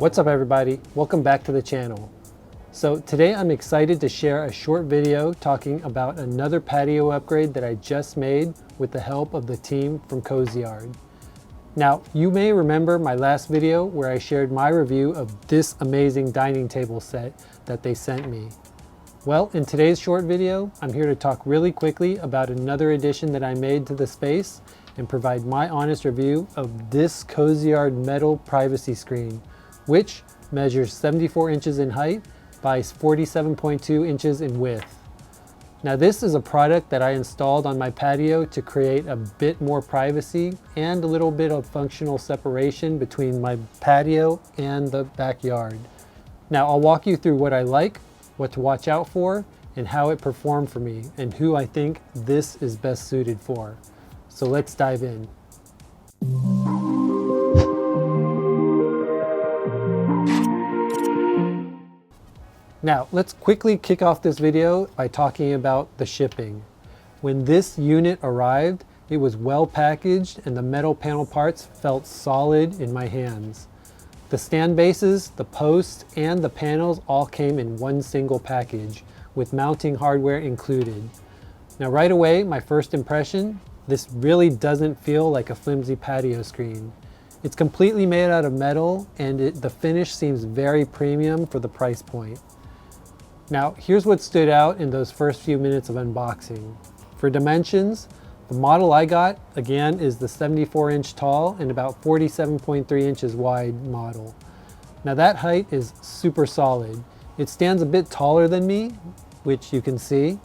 What's up everybody? Welcome back to the channel. So today I'm excited to share a short video talking about another patio upgrade that I just made with the help of the team from Kozyard. Now, you may remember my last video where I shared my review of this amazing dining table set that they sent me. Well, in today's short video, I'm here to talk really quickly about another addition that I made to the space and provide my honest review of this Kozyard Metal Privacy Screen, which measures 74 inches in height by 47.2 inches in width. Now this is a product that I installed on my patio to create a bit more privacy and a little bit of functional separation between my patio and the backyard. Now I'll walk you through what I like, what to watch out for, and how it performed for me, and who I think this is best suited for. So let's dive in. Now, let's quickly kick off this video by talking about the shipping. When this unit arrived, it was well packaged and the metal panel parts felt solid in my hands. The stand bases, the posts, and the panels all came in one single package, with mounting hardware included. Now right away, my first impression, this really doesn't feel like a flimsy patio screen. It's completely made out of metal and the finish seems very premium for the price point. Now, here's what stood out in those first few minutes of unboxing. For dimensions, the model I got, again, is the 74-inch tall and about 47.3 inches wide model. Now that height is super solid. It stands a bit taller than me, which you can see,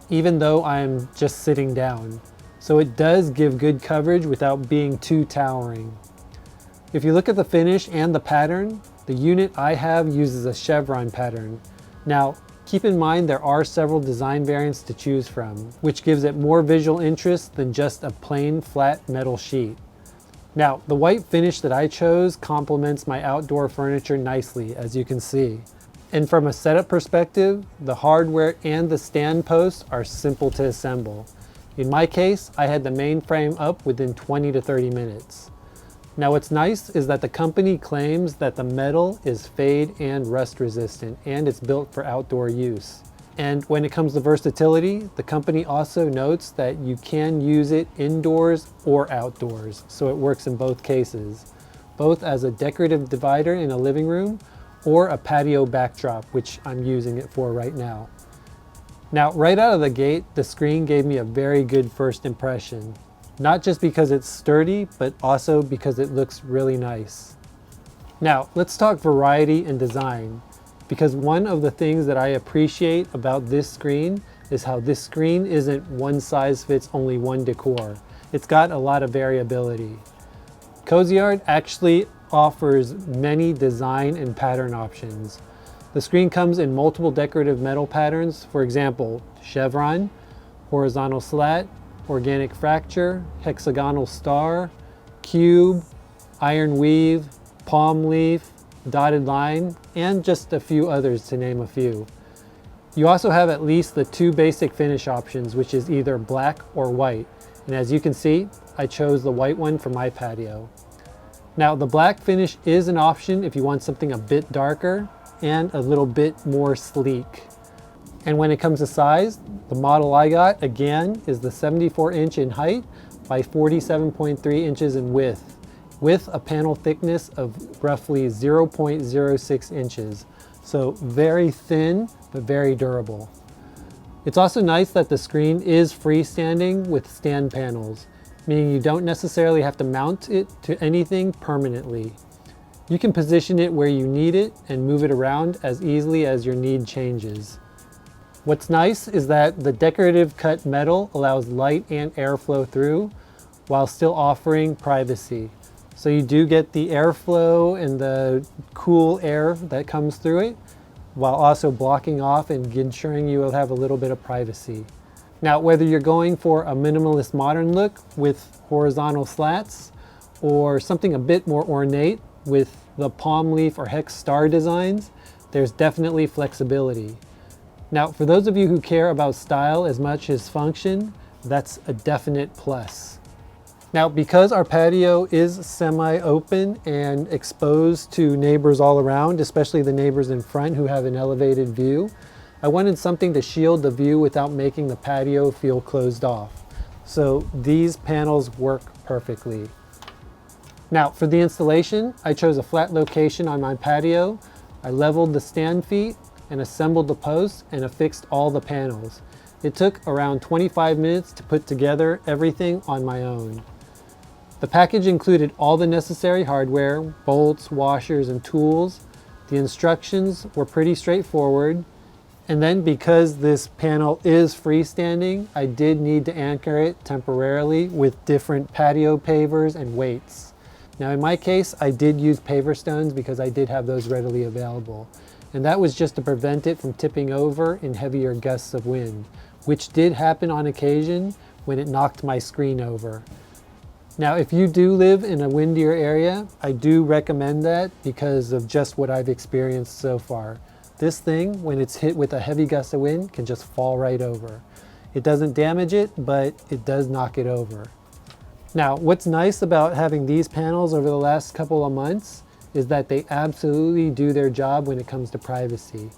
even though I'm just sitting down. So it does give good coverage without being too towering. If you look at the finish and the pattern, the unit I have uses a chevron pattern. Now, keep in mind there are several design variants to choose from, which gives it more visual interest than just a plain flat metal sheet. Now, the white finish that I chose complements my outdoor furniture nicely, as you can see. And from a setup perspective, the hardware and the stand posts are simple to assemble. In my case, I had the main frame up within 20 to 30 minutes. Now what's nice is that the company claims that the metal is fade and rust resistant and it's built for outdoor use. And when it comes to versatility, the company also notes that you can use it indoors or outdoors, so it works in both cases, both as a decorative divider in a living room or a patio backdrop, which I'm using it for right now. Now right out of the gate, the screen gave me a very good first impression. Not just because it's sturdy, but also because it looks really nice. Now, let's talk variety and design, because one of the things that I appreciate about this screen is how this screen isn't one size fits only one decor. It's got a lot of variability. Kozyard actually offers many design and pattern options. The screen comes in multiple decorative metal patterns, for example, chevron, horizontal slat, organic fracture, hexagonal star, cube, iron weave, palm leaf, dotted line, and just a few others to name a few. You also have at least the two basic finish options, which is either black or white. And as you can see, I chose the white one for my patio. Now the black finish is an option if you want something a bit darker and a little bit more sleek. And when it comes to size, the model I got, again, is the 74-inch in height by 47.3 inches in width, with a panel thickness of roughly 0.06 inches. So very thin, but very durable. It's also nice that the screen is freestanding with stand panels, meaning you don't necessarily have to mount it to anything permanently. You can position it where you need it and move it around as easily as your need changes. What's nice is that the decorative cut metal allows light and airflow through while still offering privacy. So you do get the airflow and the cool air that comes through it while also blocking off and ensuring you will have a little bit of privacy. Now, whether you're going for a minimalist modern look with horizontal slats or something a bit more ornate with the palm leaf or hex star designs, there's definitely flexibility. Now, for those of you who care about style as much as function, that's a definite plus. Now, because our patio is semi-open and exposed to neighbors all around, especially the neighbors in front who have an elevated view, I wanted something to shield the view without making the patio feel closed off. So these panels work perfectly. Now, for the installation, I chose a flat location on my patio. I leveled the stand feet and assembled the posts and affixed all the panels. It took around 25 minutes to put together everything on my own. The package included all the necessary hardware, bolts, washers, and tools. The instructions were pretty straightforward. And then because this panel is freestanding, I did need to anchor it temporarily with different patio pavers and weights. Now in my case, I did use paver stones because I did have those readily available. And that was just to prevent it from tipping over in heavier gusts of wind, which did happen on occasion when it knocked my screen over. Now, if you do live in a windier area, I do recommend that because of just what I've experienced so far. This thing, when it's hit with a heavy gust of wind, can just fall right over. It doesn't damage it, but it does knock it over. Now, what's nice about having these panels over the last couple of months is that they absolutely do their job when it comes to privacy.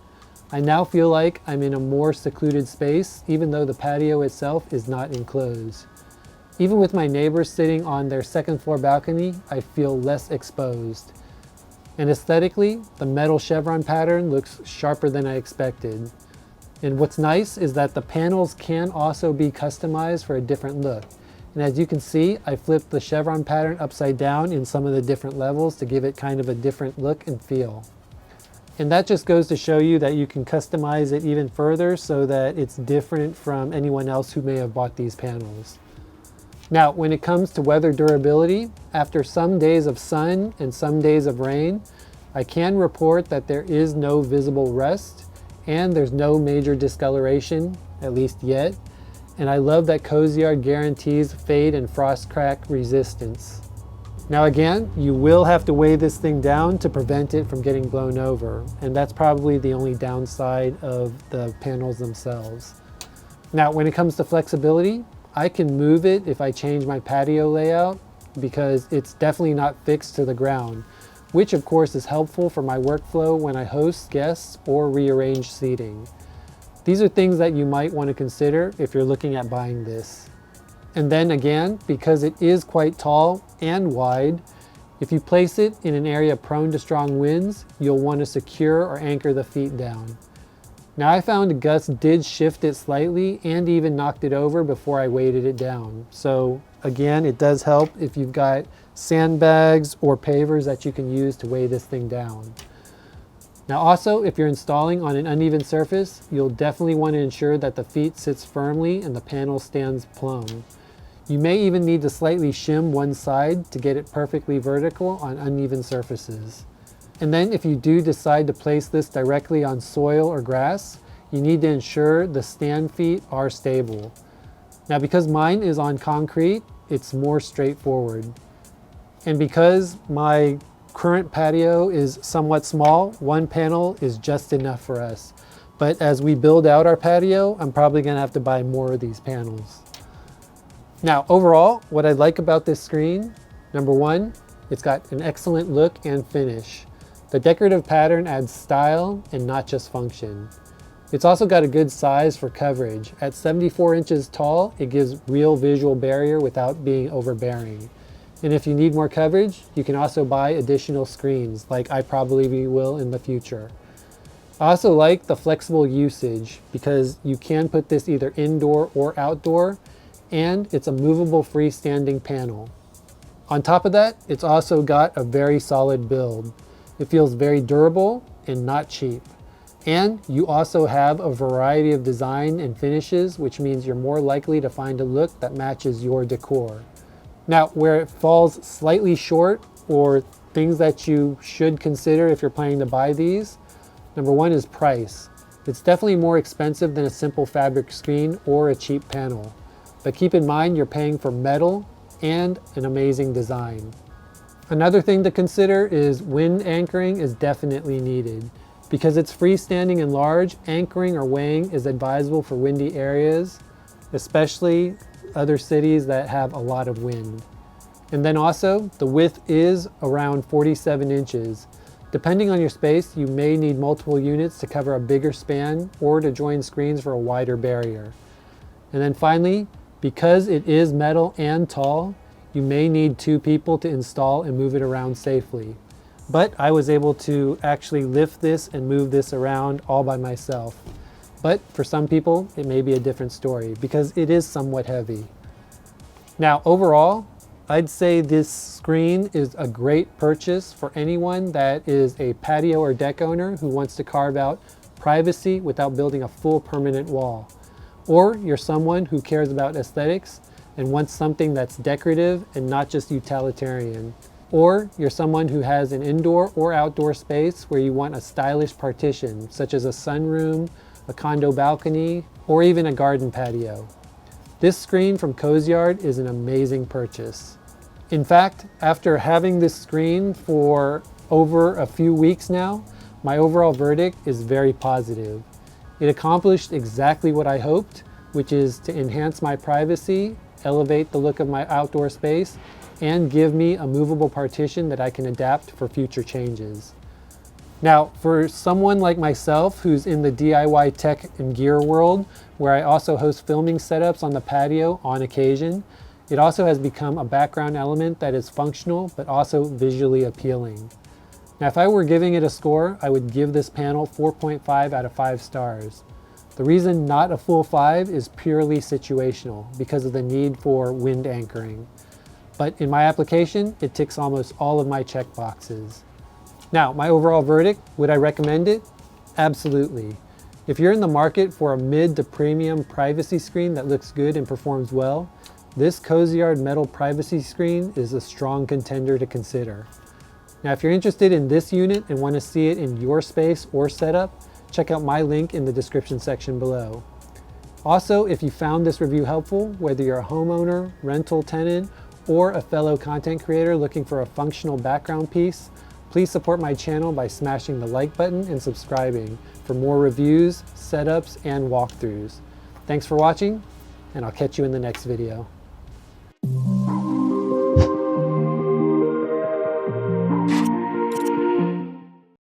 I now feel like I'm in a more secluded space, even though the patio itself is not enclosed. Even with my neighbors sitting on their second floor balcony, I feel less exposed. And aesthetically, the metal chevron pattern looks sharper than I expected. And what's nice is that the panels can also be customized for a different look. And as you can see, I flipped the chevron pattern upside down in some of the different levels to give it kind of a different look and feel. And that just goes to show you that you can customize it even further so that it's different from anyone else who may have bought these panels. Now, when it comes to weather durability, after some days of sun and some days of rain, I can report that there is no visible rust and there's no major discoloration, at least yet. And I love that Kozyard guarantees fade and frost crack resistance. Now again, you will have to weigh this thing down to prevent it from getting blown over. And that's probably the only downside of the panels themselves. Now, when it comes to flexibility, I can move it if I change my patio layout because it's definitely not fixed to the ground, which of course is helpful for my workflow when I host guests or rearrange seating. These are things that you might want to consider if you're looking at buying this. And then again, because it is quite tall and wide, if you place it in an area prone to strong winds, you'll want to secure or anchor the feet down. Now I found a gust did shift it slightly and even knocked it over before I weighted it down. So again, it does help if you've got sandbags or pavers that you can use to weigh this thing down. Now also, if you're installing on an uneven surface, you'll definitely want to ensure that the feet sits firmly and the panel stands plumb. You may even need to slightly shim one side to get it perfectly vertical on uneven surfaces. And then if you do decide to place this directly on soil or grass, you need to ensure the stand feet are stable. Now because mine is on concrete, it's more straightforward. And because my current patio is somewhat small, one panel is just enough for us. But as we build out our patio, I'm probably going to have to buy more of these panels. Now overall, what I like about this screen, number one, it's got an excellent look and finish. The decorative pattern adds style and not just function. It's also got a good size for coverage. At 74 inches tall, it gives real visual barrier without being overbearing. And if you need more coverage, you can also buy additional screens, like I probably will in the future. I also like the flexible usage because you can put this either indoor or outdoor, and it's a movable freestanding panel. On top of that, it's also got a very solid build. It feels very durable and not cheap. And you also have a variety of design and finishes, which means you're more likely to find a look that matches your decor. Now, where it falls slightly short, or things that you should consider if you're planning to buy these, number one is price. It's definitely more expensive than a simple fabric screen or a cheap panel. But keep in mind you're paying for metal and an amazing design. Another thing to consider is wind anchoring is definitely needed. Because it's freestanding and large, anchoring or weighing is advisable for windy areas, especially other cities that have a lot of wind. And then also, the width is around 47 inches. Depending on your space, you may need multiple units to cover a bigger span or to join screens for a wider barrier. And then finally, because it is metal and tall, you may need 2 people to install and move it around safely. But I was able to actually lift this and move this around all by myself. But for some people, it may be a different story because it is somewhat heavy. Now, overall, I'd say this screen is a great purchase for anyone that is a patio or deck owner who wants to carve out privacy without building a full permanent wall. Or you're someone who cares about aesthetics and wants something that's decorative and not just utilitarian. Or you're someone who has an indoor or outdoor space where you want a stylish partition, such as a sunroom, a condo balcony, or even a garden patio. This screen from Kozyard is an amazing purchase. In fact, after having this screen for over a few weeks now, my overall verdict is very positive. It accomplished exactly what I hoped, which is to enhance my privacy, elevate the look of my outdoor space, and give me a movable partition that I can adapt for future changes. Now, for someone like myself who's in the DIY tech and gear world, where I also host filming setups on the patio on occasion, it also has become a background element that is functional but also visually appealing. Now, if I were giving it a score, I would give this panel 4.5 out of 5 stars. The reason not a full 5 is purely situational because of the need for wind anchoring. But in my application, it ticks almost all of my check boxes. Now, my overall verdict, would I recommend it? Absolutely. If you're in the market for a mid to premium privacy screen that looks good and performs well, this Kozyard Metal Privacy Screen is a strong contender to consider. Now, if you're interested in this unit and want to see it in your space or setup, check out my link in the description section below. Also, if you found this review helpful, whether you're a homeowner, rental tenant, or a fellow content creator looking for a functional background piece, please support my channel by smashing the like button and subscribing for more reviews, setups, and walkthroughs. Thanks for watching, and I'll catch you in the next video.